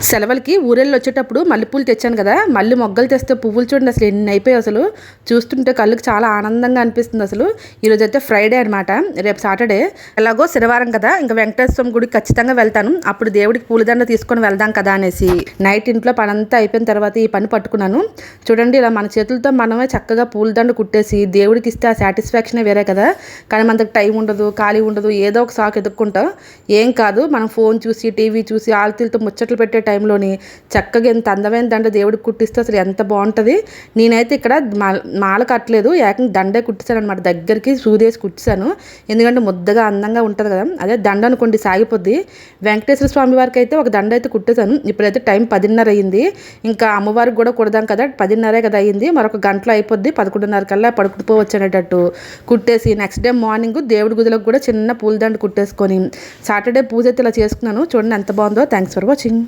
సెలవులకి ఊరెళ్ళి వచ్చేటప్పుడు మల్లెపూలు తెచ్చాను కదా, మళ్ళీ మొగ్గలు తెస్తే పువ్వులు చూడండి అసలు ఎన్ని అయిపోయాయి. అసలు చూస్తుంటే కళ్ళకి చాలా ఆనందంగా అనిపిస్తుంది. అసలు ఈరోజు అయితే ఫ్రైడే అనమాట, రేపు సాటర్డే. ఎలాగో శనివారం కదా, ఇంకా వెంకటేశ్వర స్వామి గుడికి ఖచ్చితంగా వెళ్తాను. అప్పుడు దేవుడికి పూలదండ తీసుకొని వెళ్దాం కదా అనేసి నైట్ ఇంట్లో పని అంతా అయిపోయిన తర్వాత ఈ పని పట్టుకున్నాను. చూడండి, ఇలా మన చేతులతో మనమే చక్కగా పూలదండ కుట్టేసి దేవుడికి ఇస్తే ఆ సాటిస్ఫాక్షనే వేరే కదా. కానీ మనకు టైం ఉండదు, ఖాళీ ఉండదు, ఏదో ఒక సాకు ఎదుక్కుంటాం. ఏం కాదు, మనం ఫోన్ చూసి టీవీ చూసి ఆలతీలతో ముచ్చట్లు పెట్టే టైంలోని చక్కగా ఎంత అందమైన దండ దేవుడికి కుట్టిస్తే అసలు ఎంత బాగుంటుంది. నేనైతే ఇక్కడ మాల కట్టలేదు, ఏకంగా దండే కుట్టిస్తాను అనమాట. దగ్గరికి సూదేసి కుట్టిస్తాను, ఎందుకంటే ముద్దగా అందంగా ఉంటుంది కదా. అదే దండ అనుకోండి సాగిపోద్ది. వెంకటేశ్వర స్వామి వారికి అయితే ఒక దండ అయితే కుట్టేశాను. ఇప్పుడైతే టైం 10:30 అయ్యింది. ఇంకా అమ్మవారికి కూడా కుడదాం కదా, 10:30 కదా అయ్యింది. మరొక గంటలో అయిపోద్ది, 11:30 కల్లా పడుకుపోవచ్చు అనేటట్టు కుట్టేసి నెక్స్ట్ డే మార్నింగ్ దేవుడి గుదిలోకి కూడా చిన్న పూలదండ కుట్టేసుకొని సాటర్డే పూజ అయితే ఇలా చేసుకున్నాను. చూడండి ఎంత బాగుందో. Thanks for watching.